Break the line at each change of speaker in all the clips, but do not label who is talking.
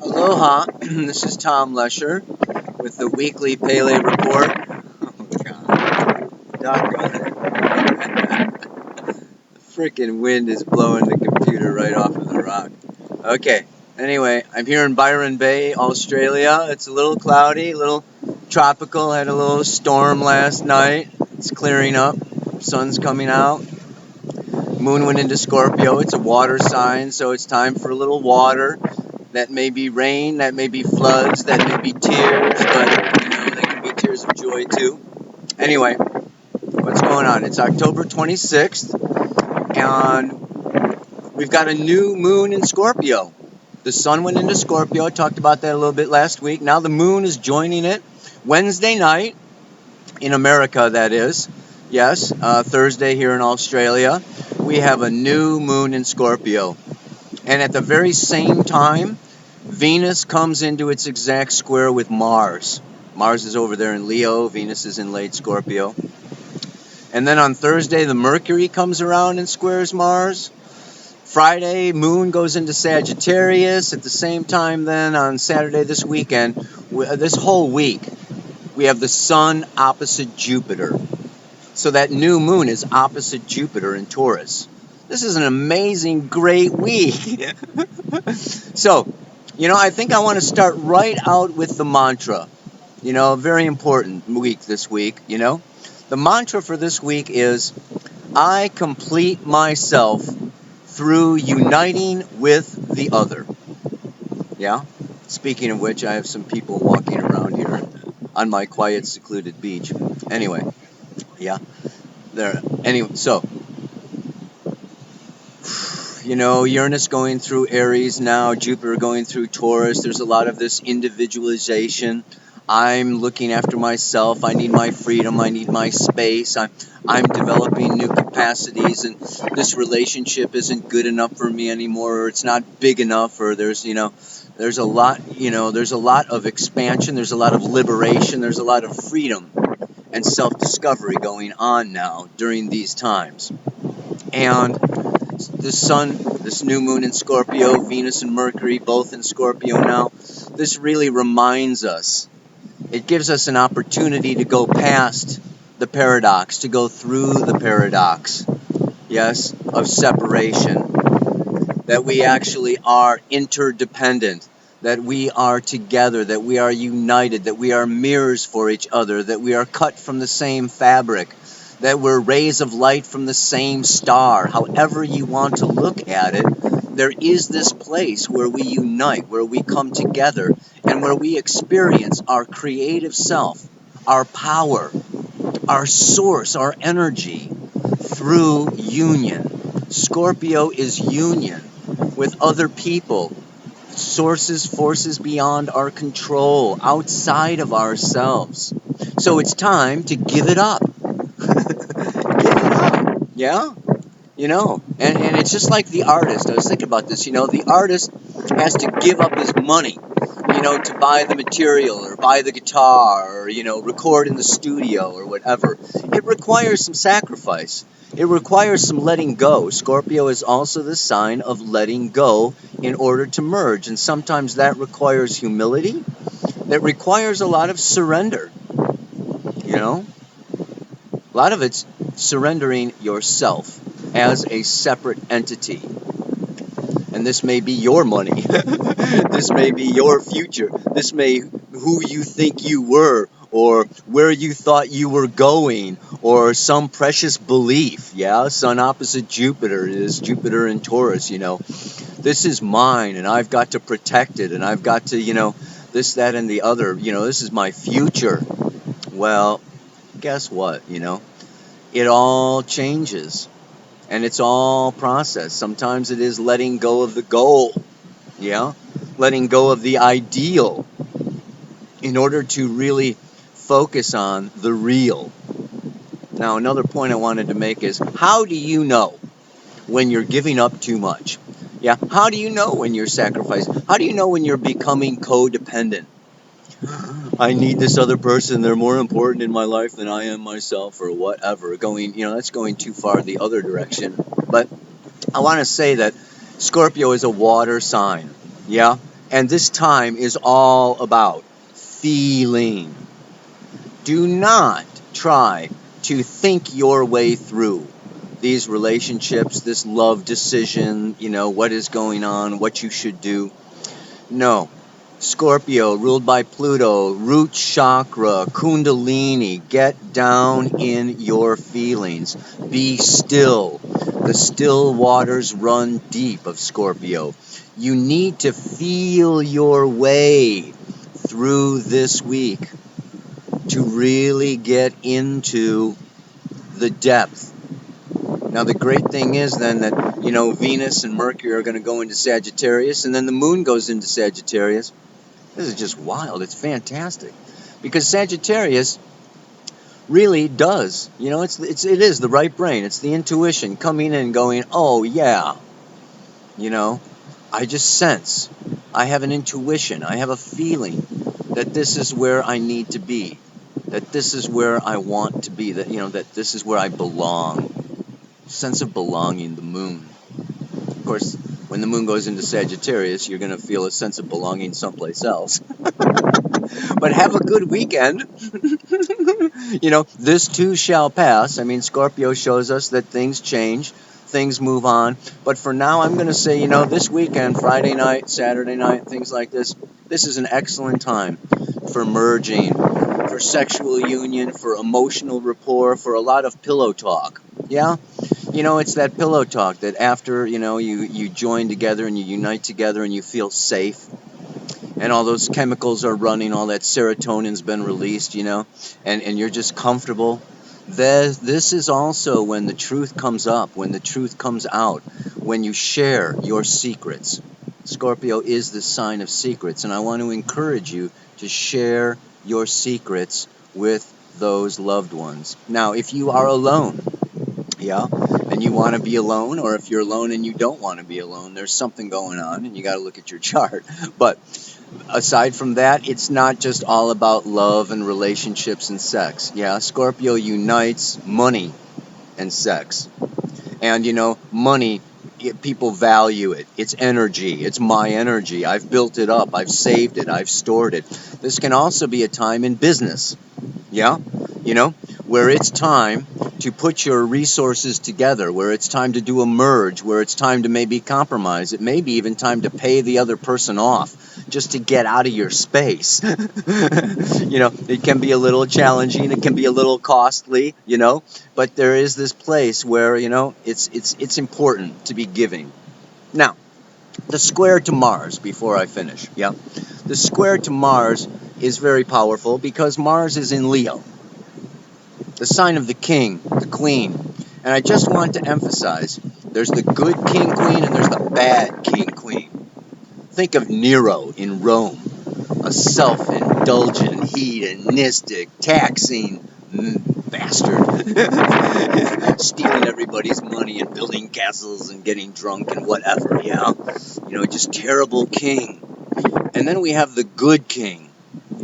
Aloha, this is Tom Lesher with the weekly Pele Report. Oh, God. Doggone it. The freaking wind is blowing the computer right off of the rock. Okay, anyway, I'm here in Byron Bay, Australia. It's a little cloudy, a little tropical. Had a little storm last night. It's clearing up. Sun's coming out. Moon went into Scorpio. It's a water sign, so it's time for a little water. That may be rain, that may be floods, that may be tears, but they can be tears of joy too. Anyway, what's going on? It's October 26th, and we've got a new moon in Scorpio. The sun went into Scorpio. I talked about that a little bit last week. Now the moon is joining it Wednesday night in America, that is. Yes, Thursday here in Australia. We have a new moon in Scorpio. And at the very same time, Venus comes into its exact square with Mars. Mars is over there in Leo, Venus is in late Scorpio. And then on Thursday, the Mercury comes around and squares Mars. Friday, Moon goes into Sagittarius. At the same time, then on Saturday this weekend, this whole week, we have the Sun opposite Jupiter. So that new moon is opposite Jupiter in Taurus. This is an amazing, great week. So, I think I want to start right out with the mantra. Very important week this week, The mantra for this week is, I complete myself through uniting with the other. Yeah? Speaking of which, I have some people walking around here on my quiet, secluded beach. Anyway, yeah. There. Anyway, so, Uranus going through Aries now, Jupiter going through Taurus. There's a lot of this individualization. I'm looking after myself. I need my freedom. I need my space. I'm developing new capacities, and this relationship isn't good enough for me anymore, or it's not big enough, or there's a lot, there's a lot of expansion. There's a lot of liberation. There's a lot of freedom and self-discovery going on now during these times. And the sun, this new moon in Scorpio, Venus and Mercury both in Scorpio now, this really reminds us. It gives us an opportunity to go past the paradox, to go through the paradox, yes, of separation. That we actually are interdependent, that we are together, that we are united, that we are mirrors for each other, that we are cut from the same fabric, that we're rays of light from the same star. However you want to look at it, there is this place where we unite, where we come together, and where we experience our creative self, our power, our source, our energy through union. Scorpio is union with other people, sources, forces beyond our control, outside of ourselves. So it's time to give it up. Give it up. Yeah? And it's just like the artist. I was thinking about this. The artist has to give up his money, to buy the material or buy the guitar or, record in the studio or whatever. It requires some sacrifice. It requires some letting go. Scorpio is also the sign of letting go in order to merge. And sometimes that requires humility. That requires a lot of surrender. A lot of it's surrendering yourself as a separate entity. And this may be your money. This may be your future. This may who you think you were, or where you thought you were going, or some precious belief. Yeah, Sun opposite Jupiter is Jupiter in Taurus, This is mine, and I've got to protect it, and I've got to, this, that, and the other. This is my future. Well, guess what, It all changes. And it's all process. Sometimes it is letting go of the goal. Yeah? Letting go of the ideal in order to really focus on the real. Now, another point I wanted to make is, how do you know when you're giving up too much? Yeah? How do you know when you're sacrificing? How do you know when you're becoming codependent? I need this other person. They're more important in my life than I am myself, or whatever. That's going too far the other direction. But I want to say that Scorpio is a water sign, yeah? And this time is all about feeling. Do not try to think your way through these relationships, this love decision, what is going on, what you should do. No. Scorpio, ruled by Pluto, root chakra, kundalini, get down in your feelings. Be still. The still waters run deep of Scorpio. You need to feel your way through this week to really get into the depth. Now, the great thing is then that, Venus and Mercury are going to go into Sagittarius, and then the moon goes into Sagittarius. This is just wild. It's fantastic. Because Sagittarius really does, it is the right brain. It's the intuition coming in and going, oh, yeah, I just sense. I have an intuition. I have a feeling that this is where I need to be. That this is where I want to be. That this is where I belong. Sense of belonging, the moon. Of course, when the moon goes into Sagittarius, you're going to feel a sense of belonging someplace else. But have a good weekend. This too shall pass. I mean, Scorpio shows us that things change, things move on. But for now, I'm going to say, this weekend, Friday night, Saturday night, things like this is an excellent time for merging, for sexual union, for emotional rapport, for a lot of pillow talk. Yeah? It's that pillow talk that after, you join together and you unite together and you feel safe. And all those chemicals are running, all that serotonin's been released, and you're just comfortable. This is also when the truth comes up, when the truth comes out, when you share your secrets. Scorpio is the sign of secrets, and I want to encourage you to share your secrets with those loved ones. Now, if you are alone, yeah, and you want to be alone, or if you're alone and you don't want to be alone, there's something going on, and you got to look at your chart. But aside from that, it's not just all about love and relationships and sex. Yeah, Scorpio unites money and sex. And, money, people value it. It's energy. It's my energy. I've built it up. I've saved it. I've stored it. This can also be a time in business. Yeah, where it's time to put your resources together, where it's time to do a merge, where it's time to maybe compromise. It may be even time to pay the other person off just to get out of your space. It can be a little challenging, it can be a little costly, but there is this place where, it's important to be giving. Now, the square to Mars, before I finish, yeah? The square to Mars is very powerful because Mars is in Leo, the sign of the king, the queen. And I just want to emphasize, there's the good king queen and there's the bad king queen. Think of Nero in Rome, a self-indulgent, hedonistic, taxing bastard, stealing everybody's money and building castles and getting drunk and whatever, yeah? Just terrible king. And then we have the good king,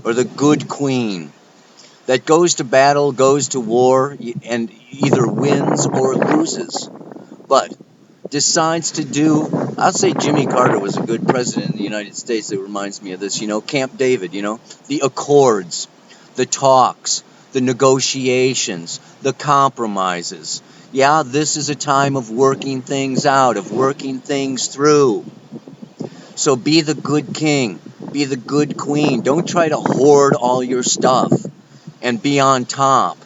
or the good queen, that goes to battle, goes to war, and either wins or loses, but decides to do, I'll say Jimmy Carter was a good president in the United States. That reminds me of this, Camp David, the accords, the talks, the negotiations, the compromises. Yeah, this is a time of working things out, of working things through. So be the good king, be the good queen. Don't try to hoard all your stuff and be on top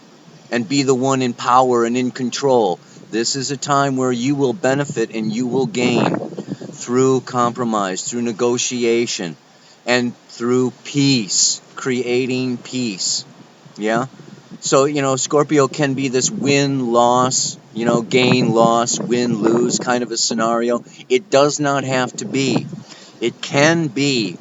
and be the one in power and in control. This is a time where you will benefit and you will gain through compromise, through negotiation, and through peace, creating peace. Yeah? So, Scorpio can be this win-loss, gain-loss, win-lose kind of a scenario. It does not have to be. It can be,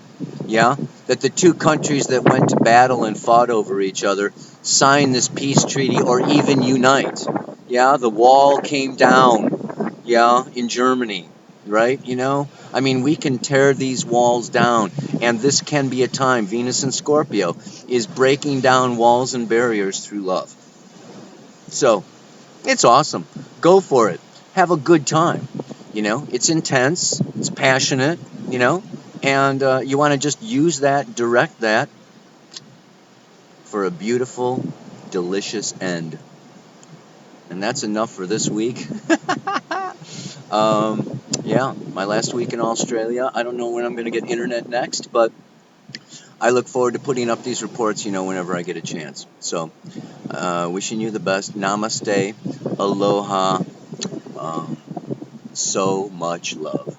yeah, that the two countries that went to battle and fought over each other sign this peace treaty or even unite. Yeah, the wall came down, yeah, in Germany, right? I mean, we can tear these walls down, and this can be a time. Venus and Scorpio is breaking down walls and barriers through love. So, it's awesome. Go for it. Have a good time. You know, it's intense, it's passionate, you know, and you want to just use that, direct that for a beautiful, delicious end. And that's enough for this week. Yeah, my last week in Australia. I don't know when I'm going to get internet next, but I look forward to putting up these reports, you know, whenever I get a chance. So, wishing you the best. Namaste. Aloha. So much love.